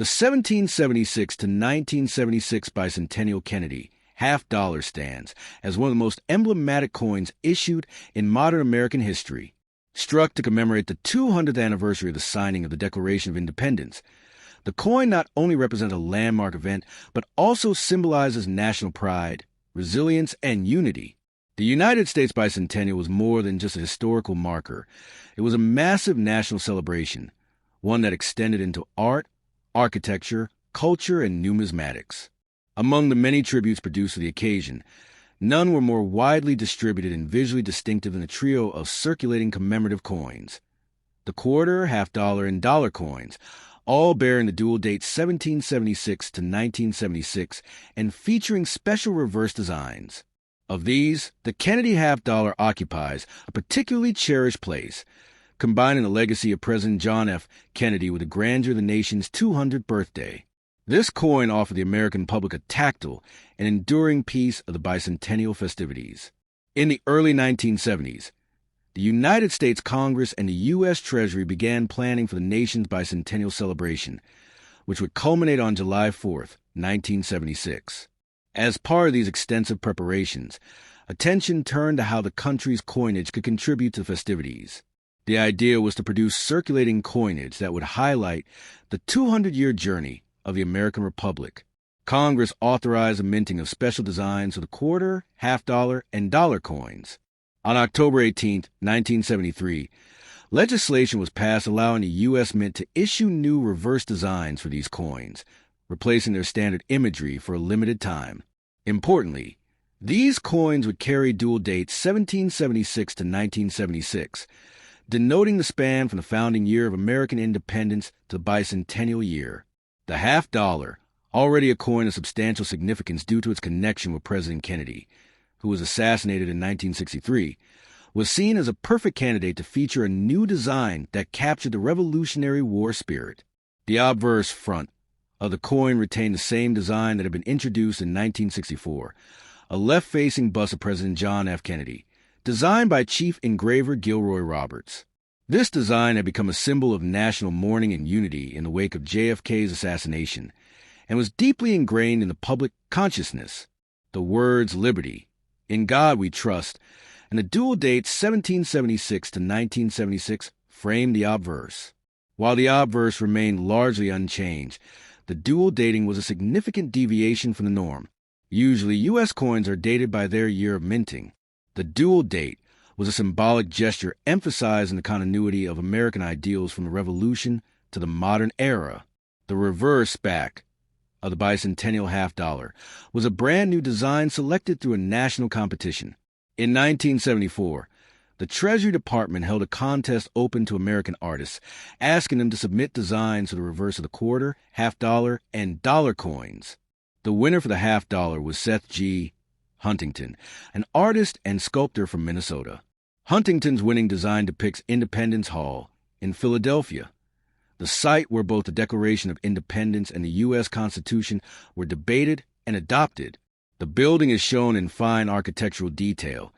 The 1776 to 1976 bicentennial Kennedy half-dollar stands as one of the most emblematic coins issued in modern American history. Struck to commemorate the 200th anniversary of the signing of the Declaration of Independence, the coin not only represents a landmark event, but also symbolizes national pride, resilience, and unity. The United States bicentennial was more than just a historical marker. It was a massive national celebration, one that extended into art, architecture, culture, and numismatics. Among the many tributes produced for the occasion, none were more widely distributed and visually distinctive than a trio of circulating commemorative coins. The quarter, half-dollar, and dollar coins, all bearing the dual dates 1776 to 1976 and featuring special reverse designs. Of these, the Kennedy half-dollar occupies a particularly cherished place, combining the legacy of President John F. Kennedy with the grandeur of the nation's 200th birthday. This coin offered the American public a tactile and enduring piece of the bicentennial festivities. In the early 1970s, the United States Congress and the U.S. Treasury began planning for the nation's bicentennial celebration, which would culminate on July 4, 1976. As part of these extensive preparations, attention turned to how the country's coinage could contribute to the festivities. The idea was to produce circulating coinage that would highlight the 200-year journey of the American Republic. Congress authorized the minting of special designs for the quarter, half-dollar, and dollar coins. On October 18, 1973, legislation was passed allowing the U.S. Mint to issue new reverse designs for these coins, replacing their standard imagery for a limited time. Importantly, these coins would carry dual dates 1776 to 1976, denoting the span from the founding year of American independence to the bicentennial year. The half-dollar, already a coin of substantial significance due to its connection with President Kennedy, who was assassinated in 1963, was seen as a perfect candidate to feature a new design that captured the Revolutionary War spirit. The obverse front of the coin retained the same design that had been introduced in 1964, a left-facing bust of President John F. Kennedy, designed by Chief Engraver Gilroy Roberts. This design had become a symbol of national mourning and unity in the wake of JFK's assassination, and was deeply ingrained in the public consciousness. The words "Liberty," "In God We Trust," and the dual dates 1776 to 1976 framed the obverse. While the obverse remained largely unchanged, the dual dating was a significant deviation from the norm. Usually, U.S. coins are dated by their year of minting. The dual date was a symbolic gesture emphasizing the continuity of American ideals from the Revolution to the modern era. The reverse back of the bicentennial half-dollar was a brand-new design selected through a national competition. In 1974, the Treasury Department held a contest open to American artists, asking them to submit designs for the reverse of the quarter, half-dollar, and dollar coins. The winner for the half-dollar was Seth G. Huntington, an artist and sculptor from Minnesota. Huntington's winning design depicts Independence Hall in Philadelphia, the site where both the Declaration of Independence and the U.S. Constitution were debated and adopted. The building is shown in fine architectural detail,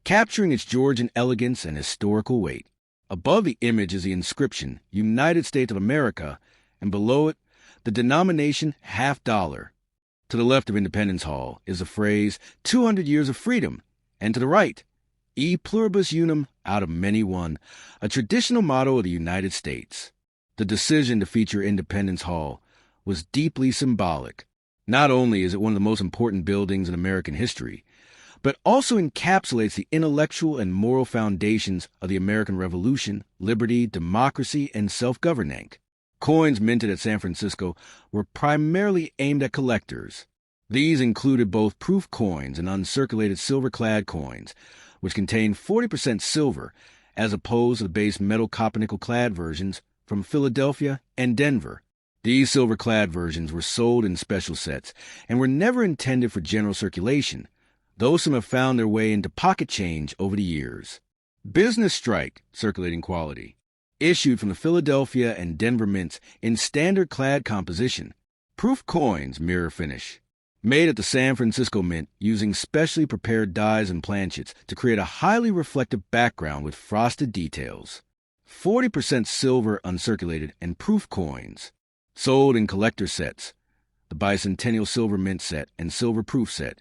capturing its Georgian elegance and historical weight. Above the image is the inscription, United States of America, and below it, the denomination half-dollar. To the left of Independence Hall is the phrase, 200 years of freedom, and to the right, E pluribus unum, out of many one, a traditional motto of the United States. The decision to feature Independence Hall was deeply symbolic. Not only is it one of the most important buildings in American history, but also encapsulates the intellectual and moral foundations of the American Revolution, liberty, democracy, and self-governance. Coins minted at San Francisco were primarily aimed at collectors. These included both proof coins and uncirculated silver-clad coins, which contained 40% silver, as opposed to the base metal copper-nickel-clad versions from Philadelphia and Denver. These silver-clad versions were sold in special sets and were never intended for general circulation, though some have found their way into pocket change over the years. Business Strike, circulating quality, issued from the Philadelphia and Denver mints in standard clad composition. Proof coins, mirror finish, made at the San Francisco Mint using specially prepared dies and planchets to create a highly reflective background with frosted details. 40% silver uncirculated and proof coins. Sold in collector sets, the Bicentennial Silver Mint set and Silver Proof set.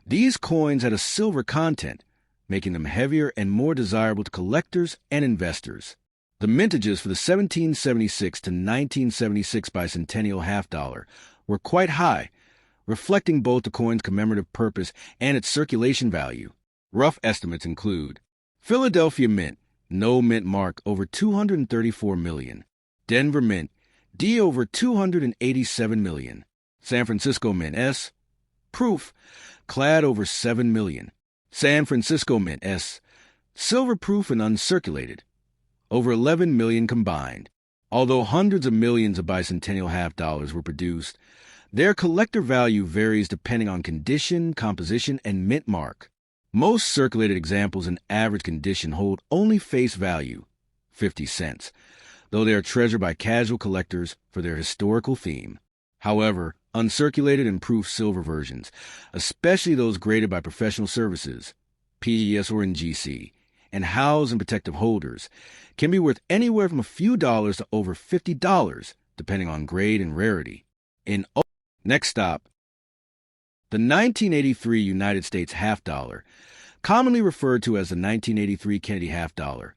These coins had a silver content, making them heavier and more desirable to collectors and investors. The mintages for the 1776 to 1976 Bicentennial half dollar were quite high, reflecting both the coin's commemorative purpose and its circulation value. Rough estimates include Philadelphia Mint, no mint mark, over 234 million. Denver Mint, D over 287 million. San Francisco Mint S, proof, clad over 7 million. San Francisco Mint S, silver proof and uncirculated, over 11 million combined. Although hundreds of millions of bicentennial half dollars were produced, their collector value varies depending on condition, composition, and mint mark. Most circulated examples in average condition hold only face value, 50 cents, though they are treasured by casual collectors for their historical theme. However, uncirculated and proof silver versions, especially those graded by professional services, PES or NGC, and house and protective holders, can be worth anywhere from a few dollars to over $50, depending on grade and rarity. Next stop, the 1983 United States half dollar, commonly referred to as the 1983 Kennedy half dollar,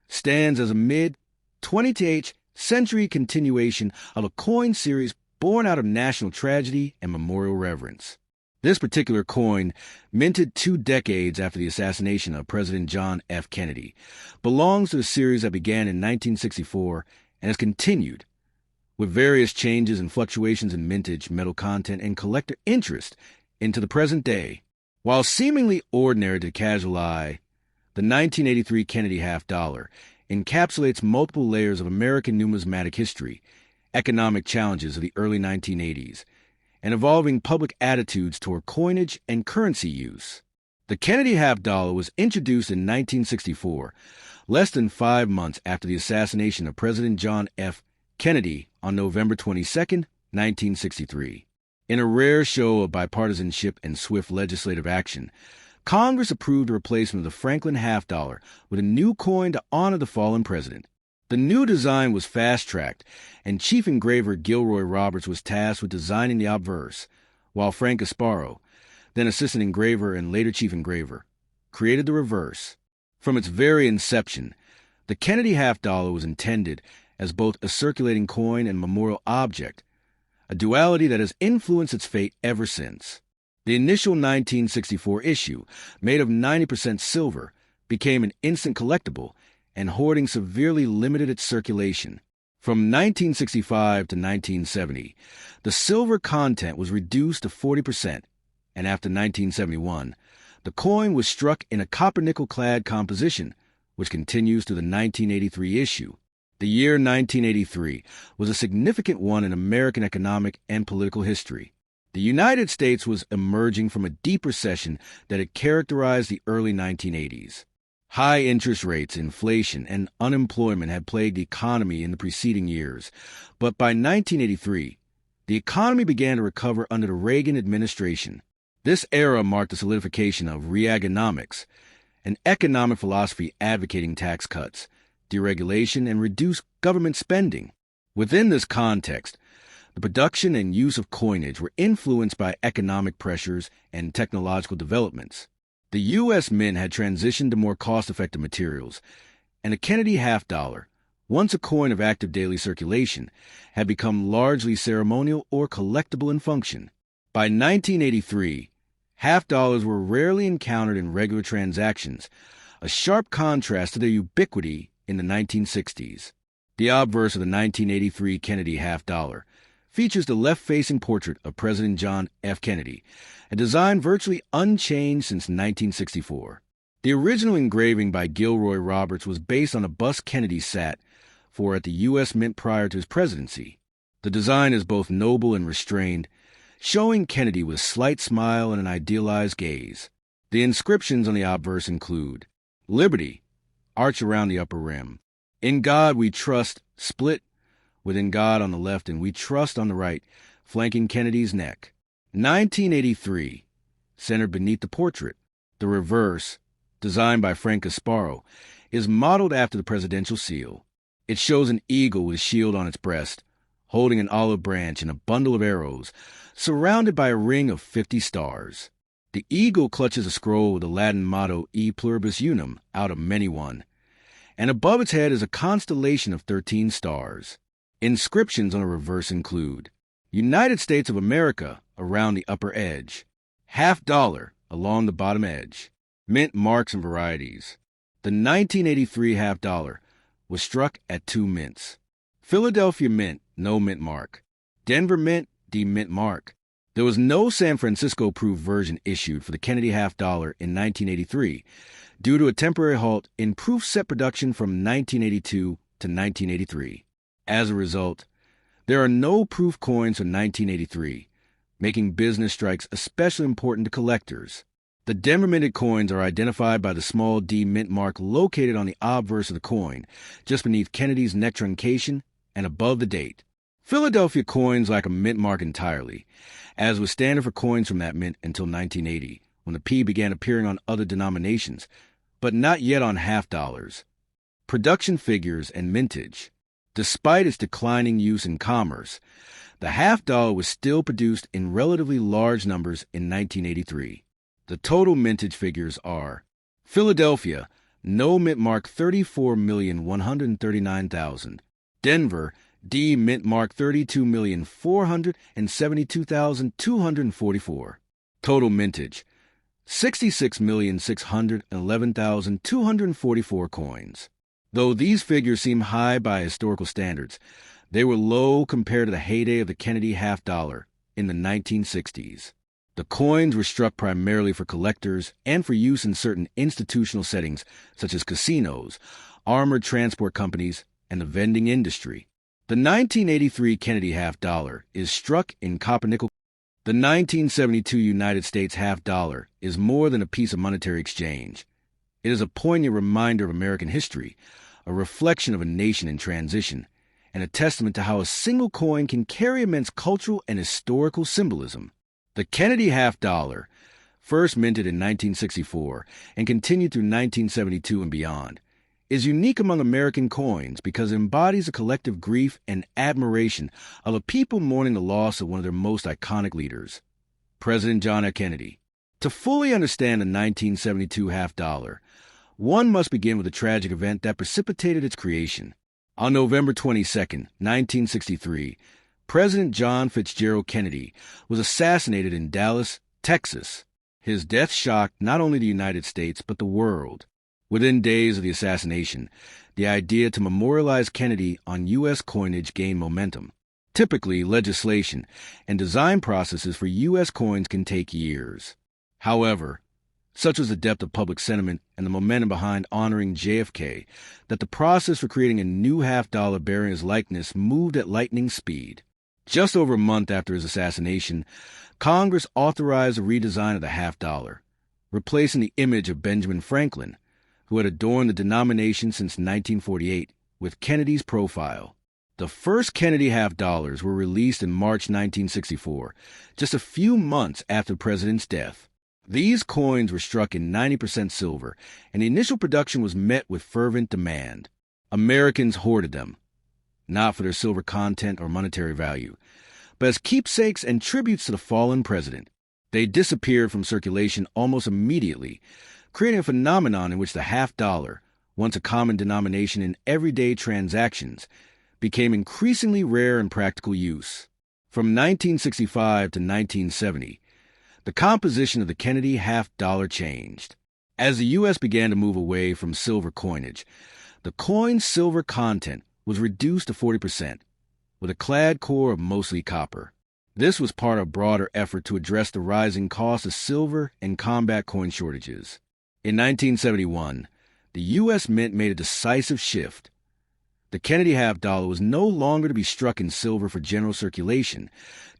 stands as a mid-20th century continuation of a coin series born out of national tragedy and memorial reverence. This particular coin, minted 2 decades after the assassination of President John F. Kennedy, belongs to a series that began in 1964 and has continued, with various changes and fluctuations in mintage, metal content, and collector interest into the present day. While seemingly ordinary to the casual eye, the 1983 Kennedy half dollar encapsulates multiple layers of American numismatic history, economic challenges of the early 1980s, and evolving public attitudes toward coinage and currency use. The Kennedy half dollar was introduced in 1964, less than 5 months after the assassination of President John F. Kennedy on November 22, 1963. In a rare show of bipartisanship and swift legislative action, Congress approved a replacement of the Franklin half dollar with a new coin to honor the fallen president. The new design was fast-tracked, and Chief Engraver Gilroy Roberts was tasked with designing the obverse, while Frank Gasparo, then Assistant Engraver and later Chief Engraver, created the reverse. From its very inception, the Kennedy half dollar was intended as both a circulating coin and memorial object, a duality that has influenced its fate ever since. The initial 1964 issue, made of 90% silver, became an instant collectible, and hoarding severely limited its circulation. From 1965 to 1970, the silver content was reduced to 40%, and after 1971, the coin was struck in a copper-nickel-clad composition, which continues to the 1983 issue. The year 1983 was a significant one in American economic and political history. The United States was emerging from a deep recession that had characterized the early 1980s. High interest rates, inflation, and unemployment had plagued the economy in the preceding years, but by 1983, the economy began to recover under the Reagan administration. This era marked the solidification of Reaganomics, an economic philosophy advocating tax cuts, deregulation, and reduced government spending. Within this context, the production and use of coinage were influenced by economic pressures and technological developments. The U.S. Mint had transitioned to more cost-effective materials, and the Kennedy half dollar, once a coin of active daily circulation, had become largely ceremonial or collectible in function. By 1983, half dollars were rarely encountered in regular transactions, a sharp contrast to their ubiquity in the 1960s. The obverse of the 1983 Kennedy half dollar features the left-facing portrait of President John F. Kennedy, a design virtually unchanged since 1964. The original engraving by Gilroy Roberts was based on a bust Kennedy sat for at the U.S. Mint prior to his presidency. The design is both noble and restrained, showing Kennedy with a slight smile and an idealized gaze. The inscriptions on the obverse include Liberty, arch around the upper rim. In God we trust, split within God on the left and we trust on the right, flanking Kennedy's neck. 1983, centered beneath the portrait. The reverse, designed by Frank Gasparo, is modeled after the presidential seal. It shows an eagle with a shield on its breast, holding an olive branch and a bundle of arrows, surrounded by a ring of 50 stars. The eagle clutches a scroll with the Latin motto E pluribus unum, out of many one, and above its head is a constellation of 13 stars. Inscriptions on the reverse include United States of America around the upper edge, $50 along the bottom edge, mint marks and varieties. The 1983 $50 was struck at 2 mints. Philadelphia Mint, no mint mark. Denver Mint, D mint mark. There was no San Francisco-approved version issued for the Kennedy $50 in 1983 due to a temporary halt in proof set production from 1982 to 1983. As a result, there are no proof coins from 1983, making business strikes especially important to collectors. The Denver minted coins are identified by the small D mint mark located on the obverse of the coin, just beneath Kennedy's neck truncation and above the date. Philadelphia coins lack a mint mark entirely, as was standard for coins from that mint until 1980, when the P began appearing on other denominations, but not yet on $50. Production figures and mintage. Despite its declining use in commerce, the $50 was still produced in relatively large numbers in 1983. The total mintage figures are Philadelphia, no mint mark 34,139,000. Denver, D mint mark 32,472,244. Total mintage 66,611,244 coins. Though these figures seem high by historical standards, they were low compared to the heyday of the Kennedy $50 in the 1960s. The coins were struck primarily for collectors and for use in certain institutional settings such as casinos, armored transport companies, and the vending industry. The 1983 Kennedy $50 is struck in copper-nickel. The 1972 United States $50 is more than a piece of monetary exchange. It is a poignant reminder of American history, a reflection of a nation in transition, and a testament to how a single coin can carry immense cultural and historical symbolism. The Kennedy $50, first minted in 1964 and continued through 1972 and beyond, is unique among American coins because it embodies a collective grief and admiration of a people mourning the loss of one of their most iconic leaders, President John F. Kennedy. To fully understand the 1972 $50, one must begin with the tragic event that precipitated its creation. On November 22, 1963, President John Fitzgerald Kennedy was assassinated in Dallas, Texas. His death shocked not only the United States but the world. Within days of the assassination, the idea to memorialize Kennedy on U.S. coinage gained momentum. Typically, legislation and design processes for U.S. coins can take years. However, such was the depth of public sentiment and the momentum behind honoring JFK that the process for creating a new $50 bearing his likeness moved at lightning speed. Just over a month after his assassination, Congress authorized a redesign of the $50, replacing the image of Benjamin Franklin, who had adorned the denomination since 1948, with Kennedy's profile. The first Kennedy $50 were released in March 1964, just a few months after the president's death. These coins were struck in 90% silver, and the initial production was met with fervent demand. Americans hoarded them, not for their silver content or monetary value, but as keepsakes and tributes to the fallen president. They disappeared from circulation almost immediately, creating a phenomenon in which the $50, once a common denomination in everyday transactions, became increasingly rare in practical use. From 1965 to 1970, the composition of the Kennedy $50 changed. As the U.S. began to move away from silver coinage, the coin's silver content was reduced to 40%, with a clad core of mostly copper. This was part of a broader effort to address the rising cost of silver and combat coin shortages. In 1971, the U.S. Mint made a decisive shift. The Kennedy $50 was no longer to be struck in silver for general circulation,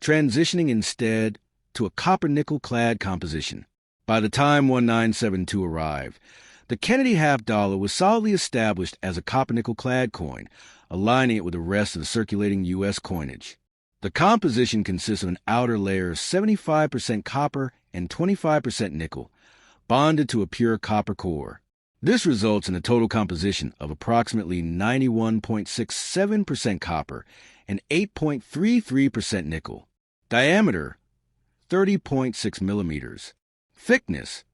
transitioning instead to a copper-nickel-clad composition. By the time 1972 arrived, the Kennedy $50 was solidly established as a copper-nickel-clad coin, aligning it with the rest of the circulating U.S. coinage. The composition consists of an outer layer of 75% copper and 25% nickel, bonded to a pure copper core. This results in a total composition of approximately 91.67% copper and 8.33% nickel. Diameter, 30.6 millimeters. Thickness,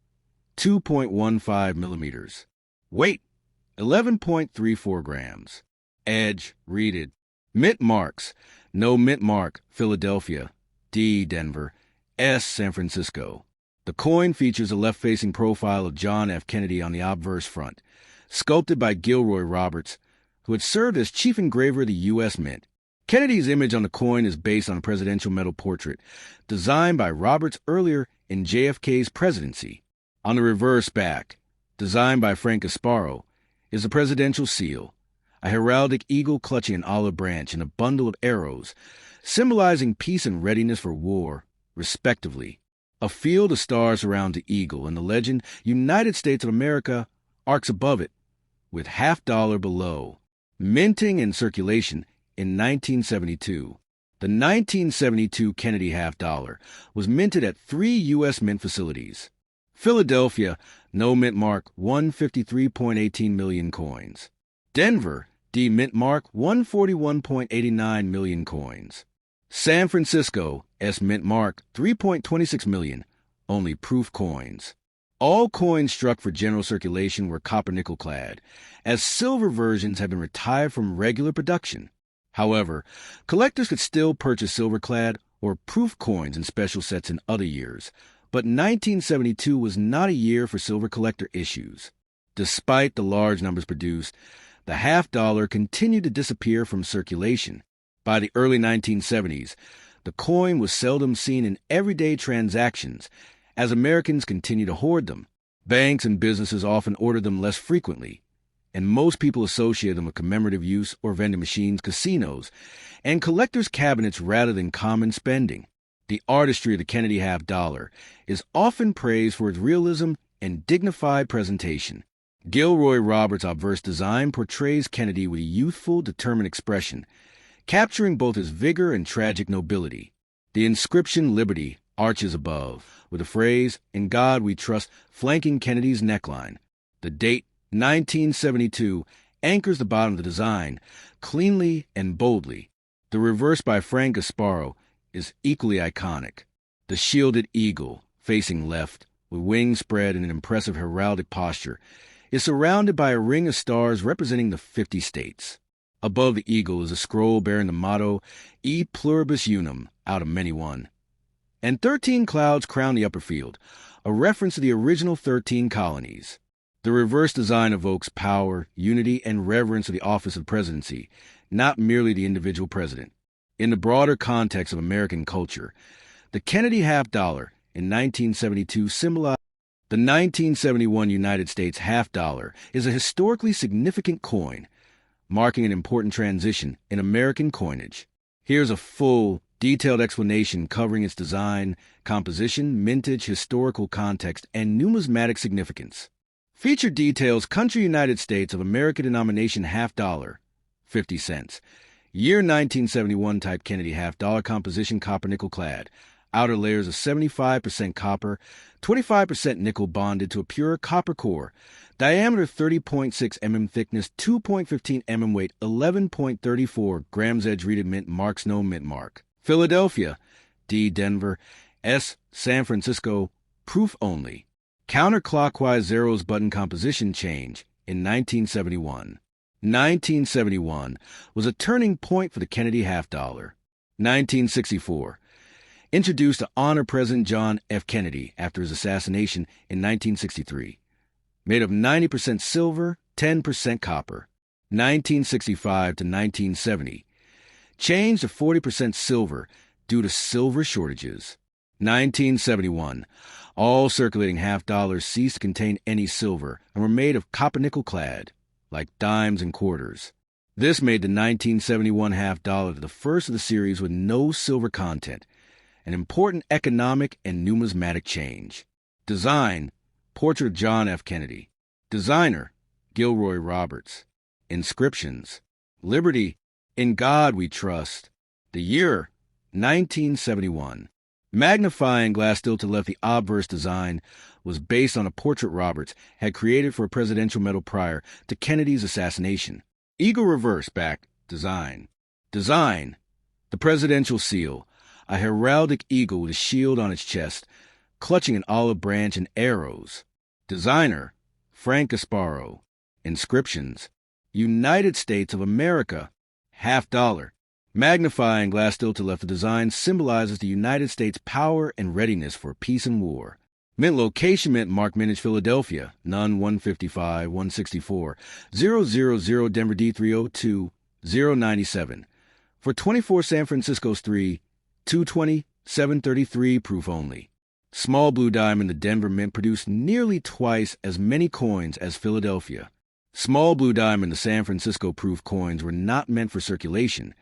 2.15 millimeters. Weight, 11.34 grams. Edge, reeded. Mint marks. No mint mark, Philadelphia. D, Denver. S, San Francisco. The coin features a left-facing profile of John F. Kennedy on the obverse front, sculpted by Gilroy Roberts, who had served as chief engraver of the U.S. Mint. Kennedy's image on the coin is based on a presidential metal portrait designed by Roberts earlier in JFK's presidency. On the reverse back, designed by Frank Gasparo, is the presidential seal, a heraldic eagle clutching an olive branch and a bundle of arrows, symbolizing peace and readiness for war, respectively. A field of stars surrounds the eagle, and the legend, United States of America, arcs above it, with $50 below. Minting and circulation in 1972. The 1972 Kennedy $50 was minted at 3 U.S. Mint facilities. Philadelphia, no mint mark, 153.18 million coins. Denver, D mint mark, 141.89 million coins. San Francisco, S mint mark, 3.26 million, only proof coins. All coins struck for general circulation were copper-nickel clad, as silver versions have been retired from regular production. However, collectors could still purchase silver-clad or proof coins in special sets in other years, but 1972 was not a year for silver collector issues. Despite the large numbers produced, the $50 continued to disappear from circulation. By the early 1970s, the coin was seldom seen in everyday transactions, as Americans continued to hoard them. Banks and businesses often ordered them less frequently, and most people associated them with commemorative use or vending machines, casinos, and collectors' cabinets rather than common spending. The artistry of the Kennedy $50 is often praised for its realism and dignified presentation. Gilroy Roberts' obverse design portrays Kennedy with a youthful, determined expression, capturing both his vigor and tragic nobility. The inscription Liberty arches above, with the phrase, "In God We Trust," flanking Kennedy's neckline. The date, 1972, anchors the bottom of the design, cleanly and boldly. The reverse by Frank Gasparo is equally iconic. The shielded eagle, facing left, with wings spread in an impressive heraldic posture, is surrounded by a ring of stars representing the 50 states. Above the eagle is a scroll bearing the motto, E pluribus unum, out of many one. And 13 clouds crown the upper field, a reference to the original 13 colonies. The reverse design evokes power, unity, and reverence of the office of presidency, not merely the individual president. In the broader context of American culture, the Kennedy $50 in 1972 symbolized. The 1971 United States $50 is a historically significant coin, marking an important transition in American coinage. Here's a full, detailed explanation covering its design, composition, mintage, historical context, and numismatic significance. Feature details country United States of America denomination $50, 50 cents. Year 1971 type Kennedy $50 composition copper-nickel clad. Outer layers of 75% copper, 25% nickel bonded to a pure copper core. Diameter 30.6 mm, thickness 2.15 mm, weight 11.34 grams, edge reeded mint marks, no mint mark. Philadelphia, D Denver, S San Francisco, proof only. Counterclockwise zeros button composition change in 1971. 1971 was a turning point for the Kennedy $50. 1964. Introduced to honor President John F. Kennedy after his assassination in 1963. Made of 90% silver, 10% copper. 1965 to 1970. Changed to 40% silver due to silver shortages. 1971. All circulating $50 ceased to contain any silver and were made of copper-nickel clad, like dimes and quarters. This made the 1971 $50 the first of the series with no silver content, an important economic and numismatic change. Design, portrait of John F. Kennedy. Designer, Gilroy Roberts. Inscriptions, Liberty, In God We Trust. The year, 1971. Magnifying glass still to left, the obverse design was based on a portrait Roberts had created for a presidential medal prior to Kennedy's assassination. Eagle reverse back design. Design: the presidential seal, a heraldic eagle with a shield on its chest, clutching an olive branch and arrows. Designer: Frank Gasparo. Inscriptions: United States of America, $50. Magnifying glass still to left, the design symbolizes the United States' power and readiness for peace and war. Mint location: Mint Mark Mintage, Philadelphia, none 155 164 000 Denver D302 097. For 24 San Francisco's 3 220 733 proof only. Small blue diamond: the Denver Mint produced nearly twice as many coins as Philadelphia. Small blue diamond: the San Francisco proof coins were not meant for circulation.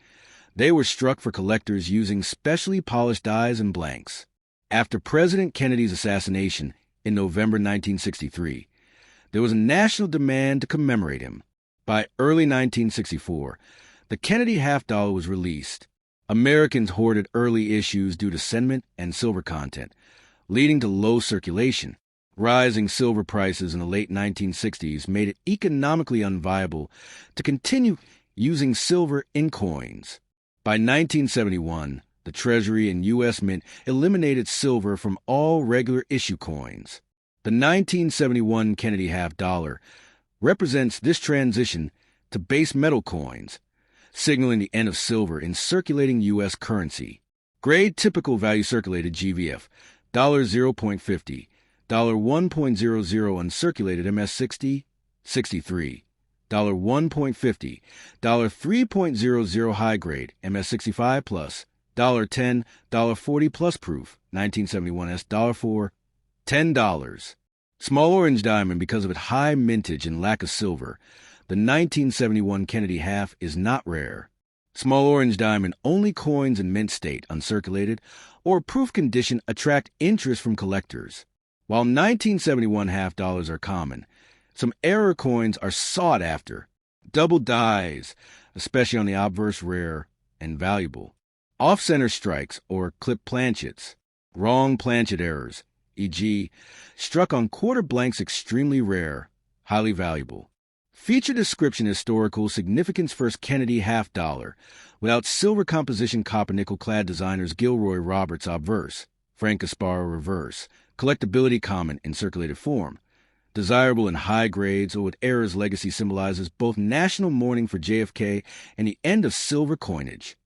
They were struck for collectors using specially polished dies and blanks. After President Kennedy's assassination in November 1963, there was a national demand to commemorate him. By early 1964, the Kennedy $50 was released. Americans hoarded early issues due to sentiment and silver content, leading to low circulation. Rising silver prices in the late 1960s made it economically unviable to continue using silver in coins. By 1971, the Treasury and U.S. Mint eliminated silver from all regular issue coins. The 1971 Kennedy $50 represents this transition to base metal coins, signaling the end of silver in circulating U.S. currency. Grade: typical value circulated GVF, $0.50, $1.00 uncirculated MS60, 63, $1.50, $3.00 high grade MS65 plus, $10, $40 plus proof, 1971 S, $4, $10. Small orange diamond: because of its high mintage and lack of silver, the 1971 Kennedy half is not rare. Small orange diamond: only coins in mint state, uncirculated, or proof condition attract interest from collectors. While 1971 $50 are common, some error coins are sought after. Double dies, especially on the obverse, rare and valuable. Off-center strikes or clip planchets. Wrong planchet errors, e.g., struck on quarter blanks, extremely rare, highly valuable. Feature description: historical significance: first Kennedy $50, without silver composition, copper nickel clad, designers Gilroy Roberts obverse, Frank Gasparo reverse, collectability: common in circulated form, desirable in high grades or with errors. Legacy: symbolizes both national mourning for JFK and the end of silver coinage.